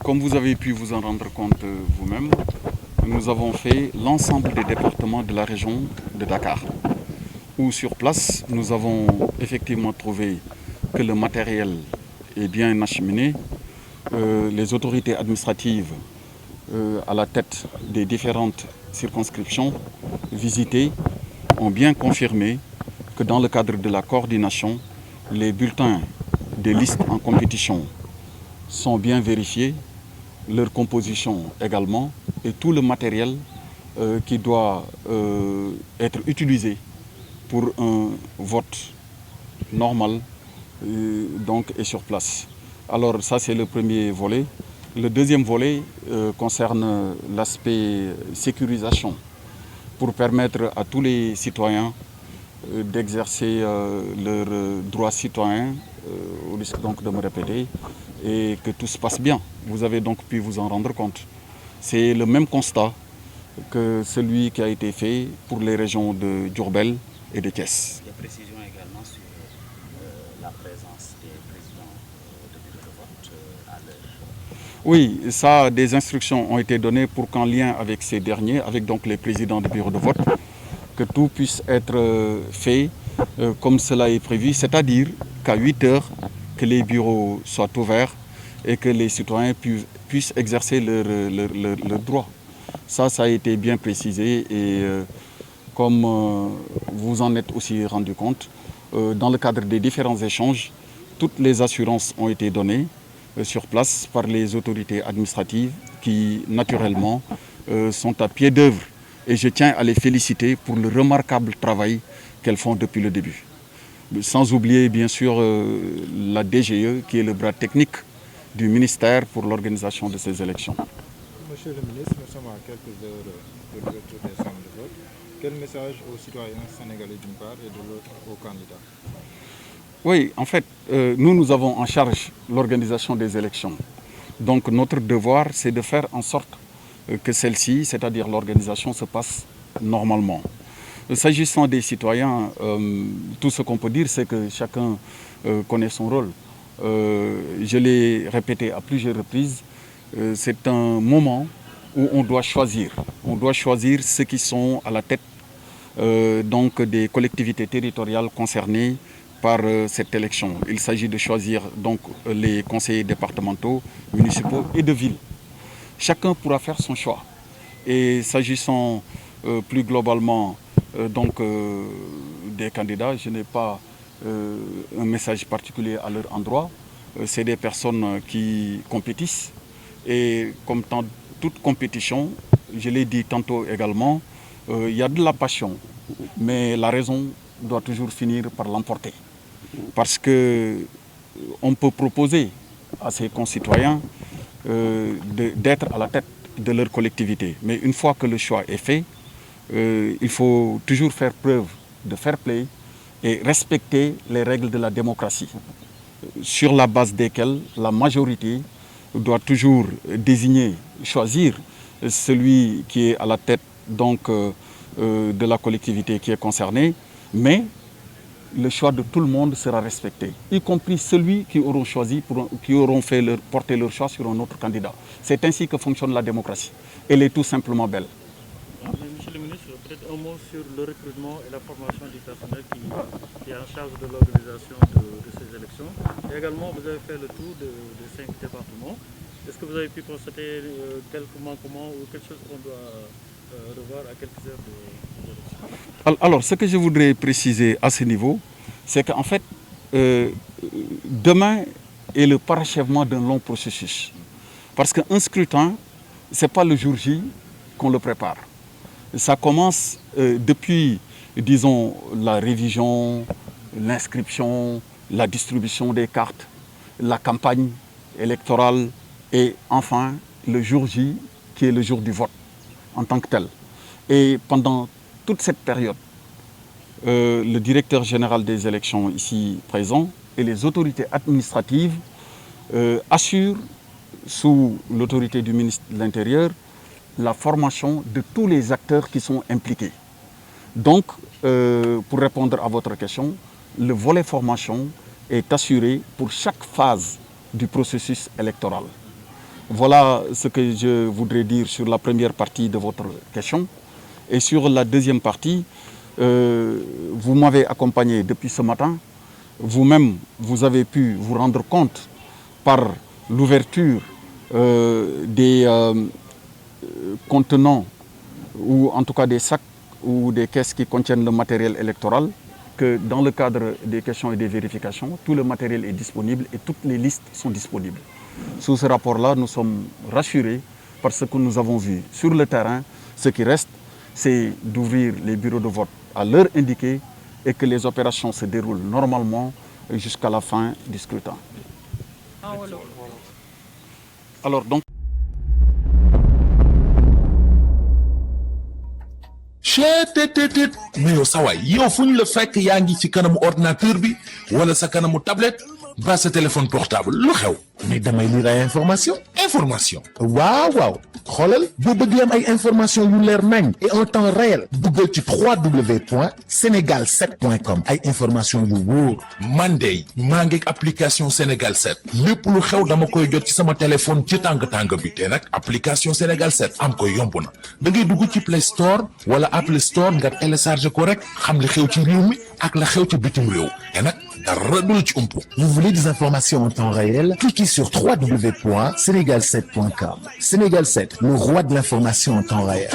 Comme vous avez pu vous en rendre compte vous-même, nous avons fait l'ensemble des départements de la région de Dakar, où sur place, nous avons effectivement trouvé que le matériel est bien acheminé. Les autorités administratives à la tête des différentes circonscriptions visitées ont bien confirmé que dans le cadre de la coordination, les bulletins des listes en compétition sont bien vérifiés, leur composition également, et tout le matériel qui doit être utilisé pour un vote normal donc est sur place. Alors ça, c'est le premier volet. Le deuxième volet concerne l'aspect sécurisation pour permettre à tous les citoyens d'exercer leurs droits citoyens, au risque donc de me répéter, et que tout se passe bien. Vous avez donc pu vous en rendre compte. C'est le même constat que celui qui a été fait pour les régions de Diourbel et de Thiès. Des précisions également sur la présence des présidents de bureau de vote à l'heure. Oui, ça, des instructions ont été données pour qu'en lien avec ces derniers, avec donc les présidents de bureau de vote, que tout puisse être fait comme cela est prévu, c'est-à-dire qu'à 8 heures, que les bureaux soient ouverts et que les citoyens puissent exercer leurs droits. Ça a été bien précisé et comme vous en êtes aussi rendu compte, dans le cadre des différents échanges, toutes les assurances ont été données sur place par les autorités administratives qui, naturellement, sont à pied d'œuvre. Et je tiens à les féliciter pour le remarquable travail qu'elles font depuis le début. Sans oublier, bien sûr, la DGE, qui est le bras technique du ministère pour l'organisation de ces élections. Monsieur le ministre, nous sommes à quelques heures de l'ouverture des centres de vote. Quel message aux citoyens sénégalais d'une part et de l'autre aux candidats? Oui, en fait, nous avons en charge l'organisation des élections. Donc notre devoir, c'est de faire en sorte que celle-ci, c'est-à-dire l'organisation, se passe normalement. S'agissant des citoyens, tout ce qu'on peut dire, c'est que chacun connaît son rôle. Je l'ai répété à plusieurs reprises, c'est un moment où on doit choisir. On doit choisir ceux qui sont à la tête donc des collectivités territoriales concernées par cette élection. Il s'agit de choisir donc les conseillers départementaux, municipaux et de ville. Chacun pourra faire son choix. Et s'agissant plus globalement des candidats, je n'ai pas un message particulier à leur endroit. C'est des personnes qui compétissent. Et comme dans toute compétition, je l'ai dit tantôt également, il y a de la passion, mais la raison doit toujours finir par l'emporter. Parce qu'on peut proposer à ses concitoyens d'être à la tête de leur collectivité. Mais une fois que le choix est fait, il faut toujours faire preuve de fair play et respecter les règles de la démocratie, sur la base desquelles la majorité doit toujours désigner, choisir celui qui est à la tête donc, de la collectivité qui est concernée, mais le choix de tout le monde sera respecté, y compris celui qui auront choisi, qui auront porté leur choix sur un autre candidat. C'est ainsi que fonctionne la démocratie. Elle est tout simplement belle. Monsieur le ministre, peut-être un mot sur le recrutement et la formation du personnel qui est en charge de l'organisation de ces élections. Et également, vous avez fait le tour de 5 départements. Est-ce que vous avez pu constater quelques manquements ou quelque chose qu'on doit revoir à quelques heures des élections? Alors, ce que je voudrais préciser à ce niveau, c'est qu'en fait, demain est le parachèvement d'un long processus. Parce qu'un scrutin, ce n'est pas le jour J qu'on le prépare. Ça commence depuis, disons, la révision, l'inscription, la distribution des cartes, la campagne électorale et enfin le jour J qui est le jour du vote en tant que tel. Et pendant toute cette période, le directeur général des élections ici présent et les autorités administratives assurent sous l'autorité du ministre de l'Intérieur la formation de tous les acteurs qui sont impliqués. Donc, pour répondre à votre question, le volet formation est assuré pour chaque phase du processus électoral. voilà ce que je voudrais dire sur la première partie de votre question. Et sur la deuxième partie, vous m'avez accompagné depuis ce matin. Vous-même, vous avez pu vous rendre compte par l'ouverture des contenants ou en tout cas des sacs ou des caisses qui contiennent le matériel électoral, que dans le cadre des questions et des vérifications, tout le matériel est disponible et toutes les listes sont disponibles. Sous ce rapport-là, nous sommes rassurés par ce que nous avons vu sur le terrain. Ce qui reste, c'est d'ouvrir les bureaux de vote à l'heure indiquée et que les opérations se déroulent normalement jusqu'à la fin du scrutin. Alors donc. mais yow sa waay yow fu ñu la fekk yaa ngi ci kanamu ordinateur bi wala sa kanamu tablette ba sa téléphone portable lu xew mais damay lire ay information waaw xoolal boo bëgg am ay information yu leer nañ et en temps réel duggal ci www.senegal7.com ay information yu wóor man de maa ngi application Sénégal 7 lépp lu xew dama koy jot ci sama téléphone ci tàng bi te nag application Sénégal 7 am ko yomb na da ngay dugg ci Play Store wala Apple Store nga télécharge ko rek xam li xew ci réew mi ak la xew ci bitim réew te nag dara du la ci umpu. Vous voulez des informations en temps réel? Cliquez sur www.senegal7.com. Sénégal 7, le roi de l'information en temps réel.